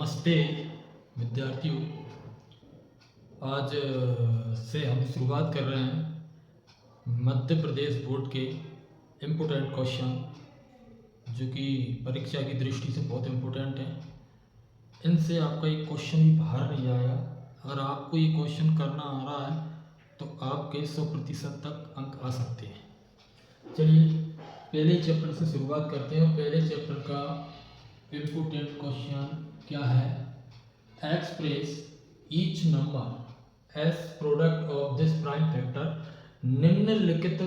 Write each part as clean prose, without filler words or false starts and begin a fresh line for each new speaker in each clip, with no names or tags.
नमस्ते विद्यार्थियों। आज से हम शुरुआत कर रहे हैं मध्य प्रदेश बोर्ड के इम्पोर्टेंट क्वेश्चन, जो कि परीक्षा की दृष्टि से बहुत इम्पोर्टेंट हैं। इनसे आपका एक क्वेश्चन भी बाहर नहीं आएगा। अगर आपको ये क्वेश्चन करना आ रहा है तो आपके 100% तक अंक आ सकते हैं। चलिए पहले चैप्टर से शुरुआत करते हैं। पहले चैप्टर का इम्पोर्टेंट क्वेश्चन क्या है? Express each number as product of this prime factor. निम्नलिखित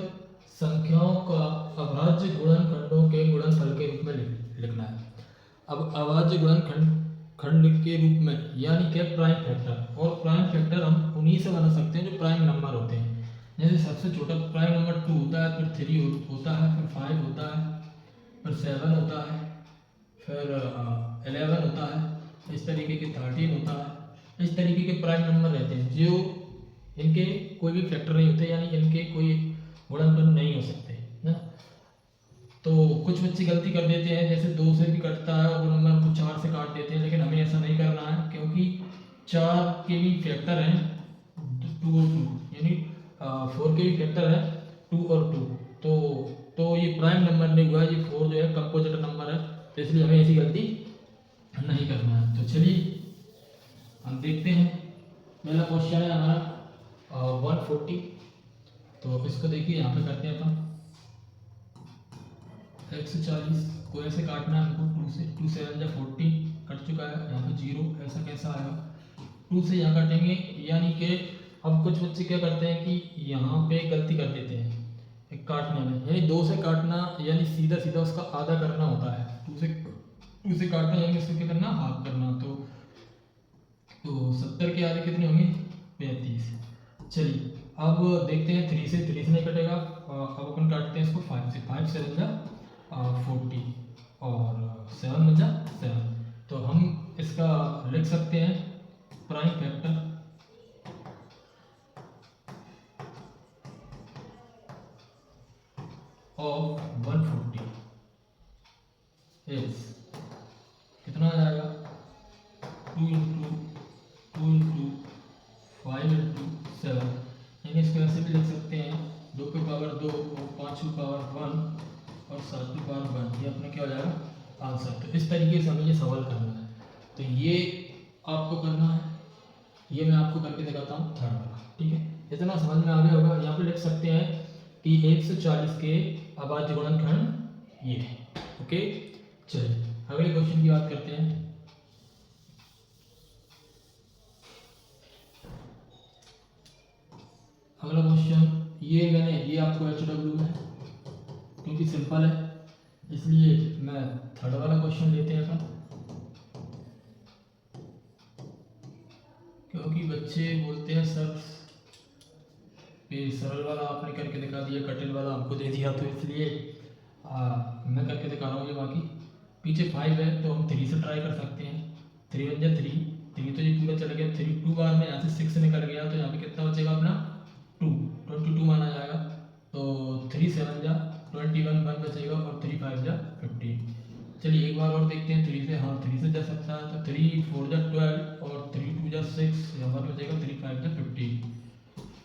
संख्याओं का अभाज्य गुणनखंडों के गुणनफल के रूप में लिखना है। अब अभाज्य गुणनखंड के रूप में यानी कि प्राइम फैक्टर, और प्राइम फैक्टर हम उन्हीं से बना सकते हैं जो प्राइम नंबर होते हैं। जैसे सबसे छोटा प्राइम नंबर 2 होता है, फिर 3 होता है, फिर 5 होता है, फिर 7 होता है, फिर 11 होता है, इस तरीके के 13 होता है। इस तरीके के प्राइम नंबर रहते हैं जो इनके कोई भी फैक्टर नहीं होते, यानी इनके कोई गुणनफल नहीं हो सकते ना। तो कुछ बच्चे गलती कर देते हैं, जैसे 2 से भी कटता है और नंबर को 4 से काट देते हैं, लेकिन हमें ऐसा नहीं करना है, क्योंकि 4 के भी फैक्टर हैं 2 और 2, यानी 4 के भी फैक्टर है 2 और 2। तो ये प्राइम नंबर नहीं हुआ, ये 4 जो है कंपोजिट नंबर है, तो इसलिए हमें ऐसी गलती नहीं करना है। तो चलिए हम देखते हैं। पहला क्वेश्चन है हमारा 140। तो इसको देखिए, यहाँ पे करते हैं अपन 140 को ऐसे काटना है हमको 2 से। 2 से 14 कट चुका है, यहाँ पे 0, ऐसा कैसा आएगा? 2 से यहाँ काटेंगे, यानी कि अब कुछ बच्चे क्या करते हैं कि यहाँ पे गलती कर देते हैं काटने में, यानी 2 से काटना यानी सीधा सीधा उसका आधा करना होता है। 2 से काटना यानी उसको क्या करना, हाफ करना। तो 70 के आधे कितने होंगे? 35। चलिए अब देखते हैं 3 से नहीं कटेगा। अब अपन काटते हैं इसको 5 से। 5 7 जा 40 और 7 बचा 7। तो हम इसका लिख सकते हैं प्राइम फैक्टर ऑफ 140 इज कितना आ जाएगा? 2 इंटू 5 इंटू 7, यानी इसको ऐसे भी लिख सकते हैं 2 की पावर 2 और 5 की पावर 1 और 7 की पावर 1। ये अपना क्या हो जाएगा? आंसर। तो इस तरीके से हमें ये सवाल करना है। तो ये आपको करना है, ये मैं आपको करके दिखाता हूँ थर्ड वाला। ठीक है, इतना समझ में आ गया होगा। यहाँ पे लिख सकते हैं कि 140 के अभाज्य गुणनखंड ये है। ओके, चलिए अगले क्वेश्चन की बात करते हैं। अगला क्वेश्चन ये आपको HW है, क्योंकि सिंपल है इसलिए मैं थर्ड वाला क्वेश्चन लेते हैं अपन, क्योंकि बच्चे बोलते हैं सर ये सरल वाला आपने करके दिखा दिया, कठिन वाला हमको दे दिया, तो इसलिए मैं करके दिखा रहा हूँ। ये बाकी पीछे 5 है तो हम 3 से ट्राई कर सकते हैं। 3 1 जा 3, तो ये पूरा चला गया। 3 2 बार में यहाँ से 6 निकल गया, तो यहाँ पे कितना बचेगा अपना? 2 22 माना जाएगा। तो 3 7 जा 21 1 बचेगा और 3 5 जा 15। चलिए एक बार और देखते हैं 3 से। हाँ 3 से जा सकता है, तो 3 4 जा 12 और 3 2 जा 6, यहाँ पर बचेगा 3 5 जा 15।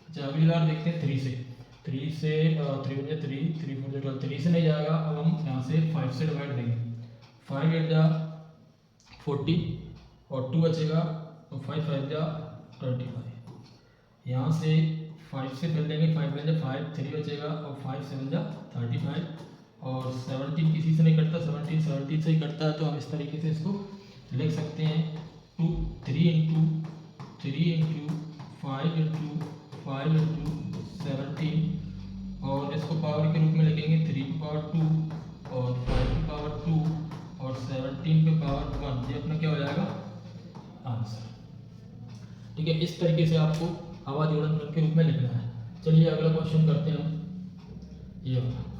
अच्छा अगली बार देखते हैं 3 से। 3 से 3 1 जा 3, 3 4 जा 12, 3 से नहीं जाएगा। अब हम यहाँ से 5 से डिवाइड देंगे। 5 8 जा 40 और 2 बचेगा, तो 5 5 जा 25। यहाँ से 5 से फिर देंगे, 5 1 जा 5, 3 बचेगा और 5 7 जा 35 और 17 किसी से नहीं कटता, 17 से ही कटता है। तो हम इस तरीके से इसको लिख सकते हैं 3 इंटू 5 इंटू 5 इंटू 17, और इसको पावर के रूप में लिखेंगे 3 की पावर 2 और 5 की पावर 2 और 17 की पावर 1। ये अपना क्या हो जाएगा? आंसर। ठीक है, इस तरीके से आपको अभाज्य गुणनखंड के रूप में लिखना है। चलिए अगला क्वेश्चन करते हैं हम। ये वाला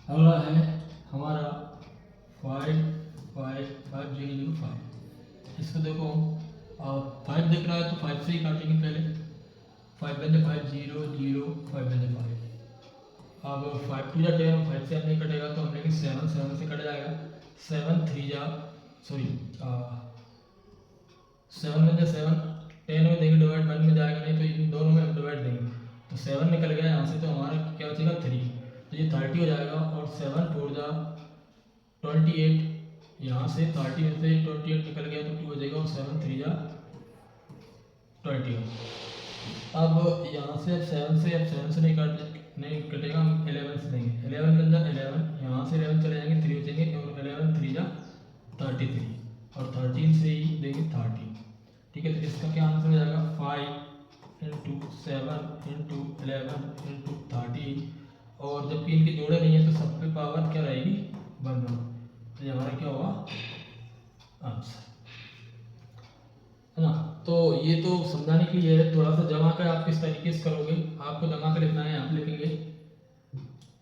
अगला है हमारा 5 5 5 0 5। इसको देखो 5 दिख रहा है तो 5 से ही काटेंगे पहले। 5 बन 5 0 0 5 बन 5। अब 5 2 जा 10, 5 से नहीं कटेगा तो हम लेंगे 7 7 से कट जाएगा। 7 3 जा सॉरी 7 बन 7, 10 में देंगे डिवाइड, 1 में जाएगा नहीं तो इन दोनों में हम डिवाइड देंगे तो 7 निकल गया यहाँ से, तो हमारा क्या बचेगा 3, तो ये 30 हो जाएगा। और 7 4 जा 28, यहाँ से 30 में से 28 निकल गया तो 2 हो जाएगा, और 7 3 जा 21। अब यहाँ से 7 से नहीं कटेगा, हम 11 से देंगे। 11 बन जा 11, यहाँ से 11 चले जाएंगे, 3 बचेंगे, और 11 3 जा 33, और 13 से ही देंगे 30। ठीक है, तो इसका क्या आंसर हो जाएगा 5 इंटू 7 इंटू 11 इंटू 13, और जबकि इनके जोड़े नहीं है तो सब पे पावर क्या रहेगी 1 1, तो ये हमारा क्या होगा आंसर, है ना। तो ये तो समझाने के लिए है, थोड़ा सा जमा कर आप किस तरीके से करोगे, आपको जमा कर लिखना है। आप लिखेंगे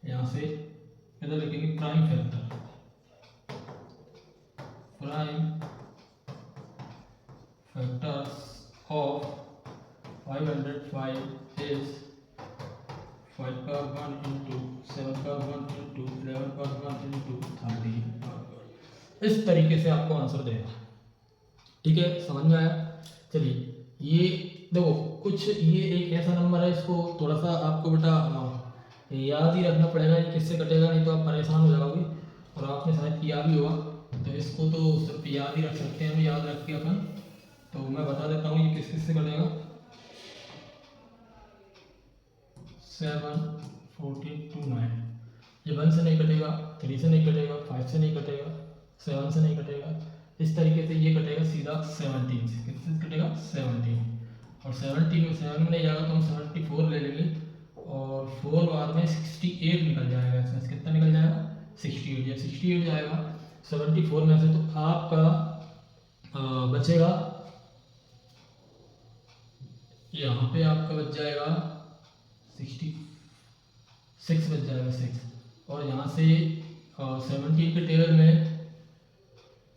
यहाँ से इधर लिखेंगे prime factor, prime factors of 505 is 5 power 1 into 7 power 1 into 11 power 1 into 30। इस तरीके से आपको आंसर देगा। ठीक है, समझ में आया। चलिए, ये देखो कुछ ये एक ऐसा नंबर है, इसको थोड़ा सा आपको बेटा याद ही रखना पड़ेगा, ये किससे कटेगा, नहीं तो आप परेशान हो जाओगे। और आपने शायद किया भी होगा, तो इसको तो सिर्फ याद ही रख सकते हैं, याद रख के अपन। तो मैं बता देता हूँ ये किस किस से कटेगा। 7 14 2 9, ये 1 से नहीं कटेगा, 3 से नहीं कटेगा, 5 से नहीं कटेगा, 7 से नहीं कटेगा। इस तरीके से ये कटेगा सीधा 17 से। किससे कटेगा 17, और 17 में 7 में नहीं जाएगा तो हम 74 ले लेंगे, और 4 बार में 68 निकल जाएगा। इसमें कितना निकल जाएगा 68, या 68 जाएगा 74 में से, तो आपका बचेगा यहाँ पे आपका बच जाएगा 66 बच जाएगा 6, और यहाँ से 17 के टेबल में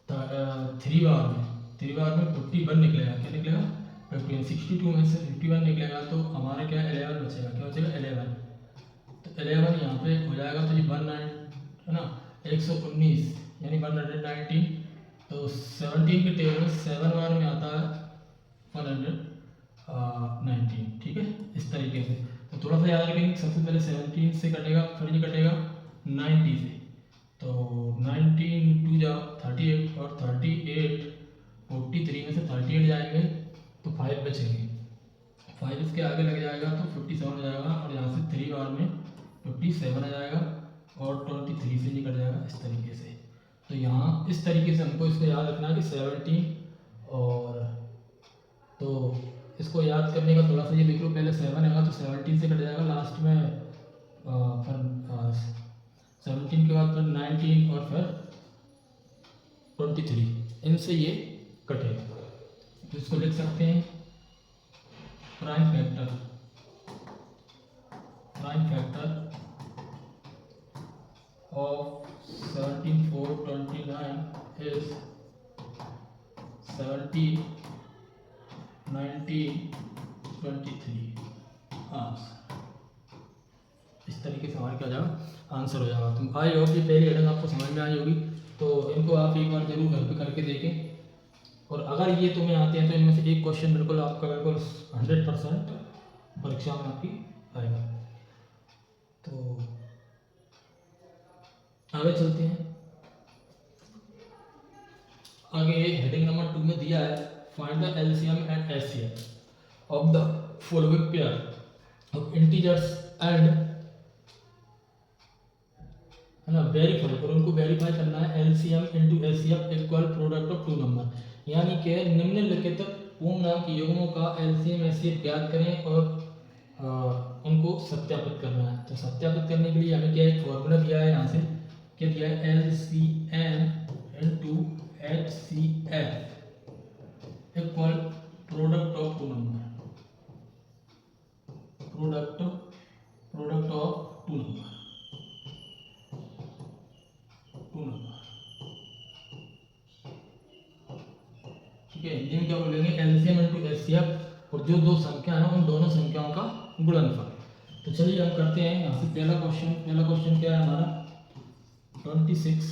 3 बार में 51 निकलेगा। क्या निकलेगा 51, 62 में से 51 निकलेगा, तो हमारा क्या 11 बचेगा। क्या बचेगा 11, तो 11 यहाँ पे हो जाएगा, तो ये 19 है ना, 119 यानी 119। तो 17 के टेबल में 7 बार में आता है 119। ठीक है, इस तरीके से। तो थोड़ा सा याद रखेंगे, सबसे पहले 17 से कटेगा, फिर ये कटेगा 90 से, तो 19 2 जा 38, और 38 43 में से 38 जाएंगे तो 5 बचेंगे, 5 इसके आगे लग जाएगा तो 57 हो जाएगा, और यहाँ से 3 बार में 57 आ जाएगा, और 23 से निकल जाएगा इस तरीके से। तो यहाँ इस तरीके से हमको इसको याद रखना है कि 17, और तो इसको याद करने का थोड़ा सा ये देख लो, पहले 7 आएगा तो 17 से कट जाएगा, लास्ट में फिर 17 के बाद फिर 19 और फिर 23, इनसे ये कटेगा। तो इसको लिख सकते हैं prime factor of 17 4 29 is 17 19 23 answer. इस तरीके से हमारा क्या हो जाएगा आंसर हो जाएगा। तुम आई होप ये पहली हेडिंग आपको समझ में आई होगी, तो इनको आप एक बार जरूर घर पे करके देखें, और अगर ये तुम्हें आते हैं तो इनमें से एक क्वेश्चन बिल्कुल आपका बिल्कुल 100% परीक्षा में आपकी आएगा। तो आगे चलते हैं। आगे हेडिंग नंबर 2 में दिया है find the LCM and HCF of the following pair of integers and, है ना, वेरीफाई, और उनको वेरीफाई करना है। LCM into HCF equal product of 2 number, यानी कि निम्नलिखित पूर्ण नाम के युग्मों का एलसीएम एचसीएफ ज्ञात करें और उनको सत्यापित करना है। तो सत्यापित करने के लिए हमें क्या एक फॉर्मूला दिया है, यहाँ से क्या दिया है, LCM into HCF equal product of 2 number, product of 2 number. ठीक है, हिंदी में क्या बोलेंगे, एलसीएम इंटू एचसीएफ और जो दो संख्या है उन दोनों संख्याओं का गुणनफल। तो चलिए हम करते हैं यहाँ से पहला क्वेश्चन क्या है हमारा 26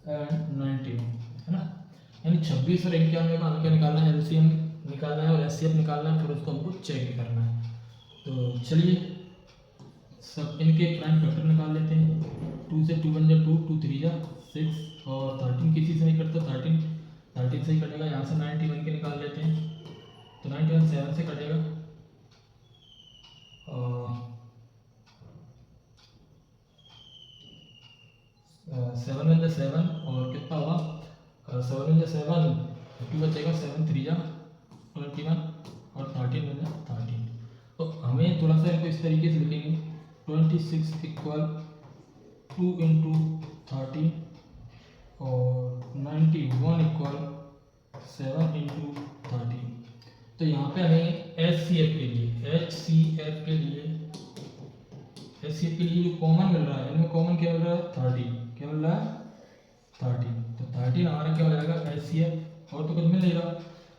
एंड 91 है ना, यानी 26 और 91 का हमें क्या निकालना है, एलसीएम निकालना है और एचसीएफ निकालना है, फिर उसको हमको चेक भी करना है। तो चलिए सब इनके प्राइम फैक्टर निकाल लेते हैं। 2 से 2 बन जा 2, 2 3 जा 6 और 13 किसी से नहीं कटता, 13 से ही कटेगा। यहाँ से 91 के निकाल लेते हैं, तो 91 7 से कटेगा और 7 बन जा 7 और कितना हुआ 7 बन जा 7, 2 बचेगा 7 3 जा 21 और 13 बन जा 13। तो हमें थोड़ा सा इनको इस तरीके से लिखेंगे 26 इक्वल 2 इंटू 13 और 91 इक्वल 7 इंटू 13। तो यहाँ पे हमें एच सी एफ के लिए जो कॉमन मिल रहा है, इनमें कॉमन क्या मिल रहा है 13, क्या मिल रहा है 13। तो 13 हमारा क्या हो जाएगा एच सी एफ, और तो कुछ मिल नहीं रहा।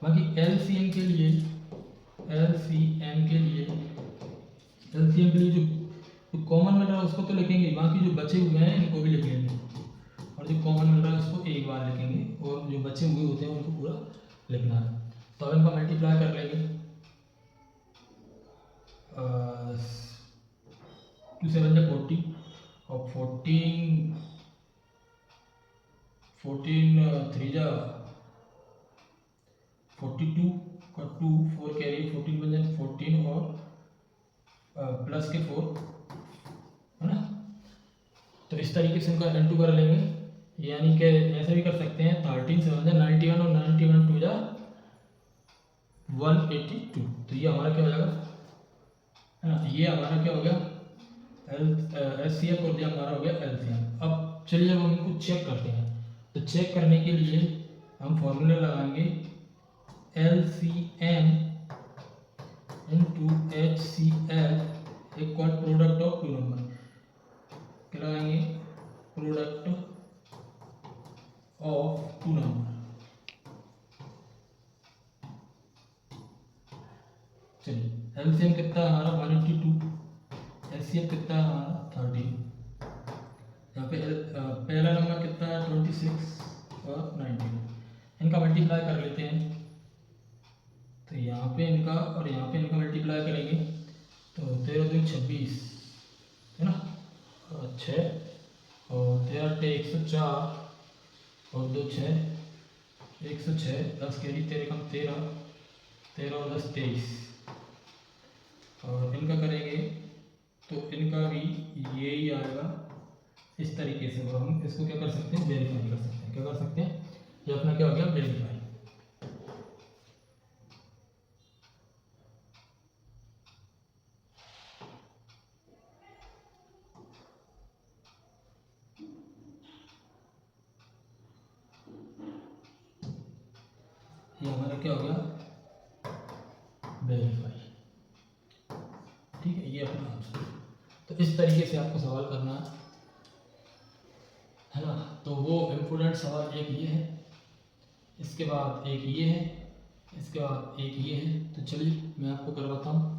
बाकी एल सी एम के लिए जो कॉमन मिल रहा है उसको तो लिखेंगे, बाकी जो बचे हुए हैं इनको भी लिख लेंगे, और जो कॉमन मिल रहा है उसको एक बार लिखेंगे और जो बचे हुए होते हैं उनको पूरा लिखना है। तो अब इनका मल्टीप्लाई कर लेंगे 2 7 जा 40 और 14 3 जा 42 का 2 4 कैरी 14 बन जाए 14 और प्लस के 4 है ना। तो इस तरीके से इनका इंटू कर लेंगे, यानी कि ऐसे भी कर सकते हैं 13 से 91 और 91 2 जा 182। तो ये हमारा क्या हो जाएगा है ना, ये हमारा क्या हो गया एच सी एफ और ये हमारा हो गया एल सी एम। अब चलिए जब हम इनको चेक करते हैं तो चेक करने के लिए हम फॉर्मूला लगाएंगे L C M into H C F equal product of two number, क्या लगाएंगे प्रोडक्ट ऑफ टू नंबर। चलिए एलसीएम कितना है हमारा 182, एचसीएफ कितना है हमारा 13, यहाँ पे पहला नंबर कितना है 26 और 19। इनका मल्टीप्लाई कर लेते हैं, तो यहाँ पे इनका और यहाँ पे इनका मल्टीप्लाई करेंगे तो 13 2 26 है ना, 6 और 13 104 और 2 6 106, 10 कैरी 13 कम 13 और 10 23। और इनका करेंगे तो इनका भी यही आएगा इस तरीके से। और हम इसको क्या कर सकते हैं वेरीफाई कर सकते हैं, क्या कर सकते हैं, ये अपना क्या हो गया वेरीफाई। ये हमारा क्या हो गया वेरीफाई, ठीक है, ये अपना आंसर। तो इस तरीके से आपको सवाल करना है ना। तो वो इम्पोर्टेंट सवाल एक ये है, इसके बाद एक ये है, इसके बाद एक ये है। तो चलिए मैं आपको करवाता हूँ।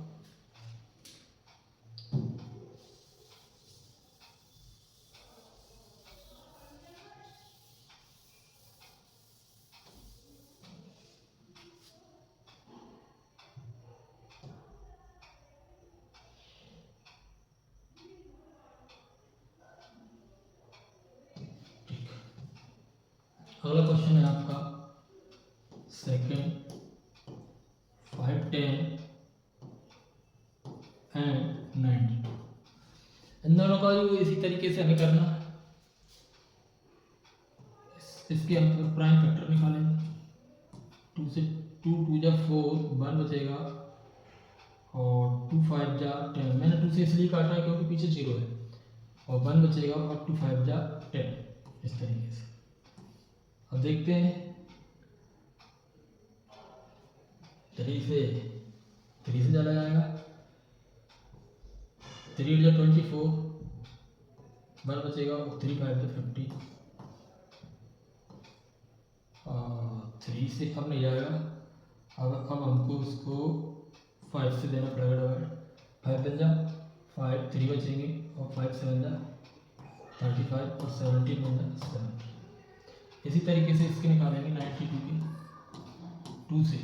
अगला क्वेश्चन है आपका सेकंड 5 10 एंड 92। इन दोनों का भी इसी तरीके से हमें करना है। इसके हम प्राइम फैक्टर निकालेंगे, 2 से 2 2 जा 4 1 बचेगा और 2 5 जा 10। मैंने 2 से इसलिए काटा है क्योंकि पीछे 0 है, और 1 बचेगा और 2 5 जा 10 इस तरीके से। अब देखते हैं 3 से चला जाएगा, 3 जा 24 1 बचेगा और 3 5 जा 50 और 3 से अब नहीं जाएगा अब हमको उसको 5 से देना पड़ेगा डिवाइड। 5 बन जा 5 3 बचेंगे और 5 से बन जा 35 और 17 बन जा 70। इसी तरीके से इसके निकालेंगे 92 के 2 से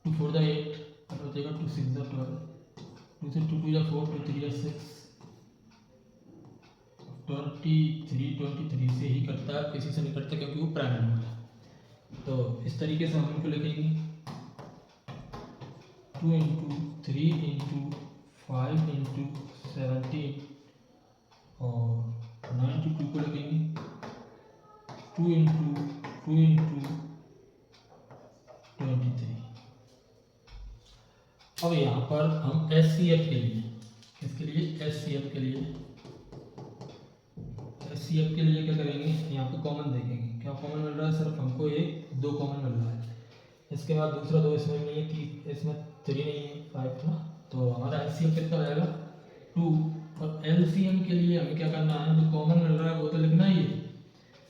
2 4 जा 8 और बचेगा 2 6 जा 12 2 से 2 2 जा 4 2 3 जा 6 23 से ही कटता है, किसी से नहीं कटता क्योंकि वो प्राइम नंबर है। तो इस तरीके से हम इनको लिखेंगे 2 इंटू 3 इंटू 5 इंटू 17 और 92 को लिखेंगे 2 इंटू 23। अब यहाँ पर हम SCF के लिए, किसके लिए, SCF के लिए, SCF के लिए क्या करेंगे, यहाँ पे कॉमन देखेंगे, क्या कॉमन मिल रहा है, सिर्फ हमको ये 2 कॉमन मिल रहा है। इसके बाद दूसरा 2 इसमें नहीं है, इसमें 3 नहीं है, 5 ना, तो हमारा LCM कितना रहेगा 2। और LCM के लिए हमें क्या करना है, जो कॉमन मिल रहा है वो तो लिखना ही है,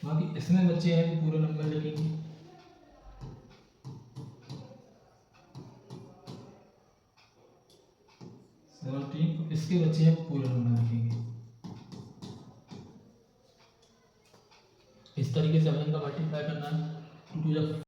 बाकी इसमें बच्चे हैं वो पूरे नंबर लिखेंगे। इसके बच्चे हैं पूरे नंबर लिखेंगे। इस तरीके से हमें इनका मल्टीप्लाई करना है 2 2 जा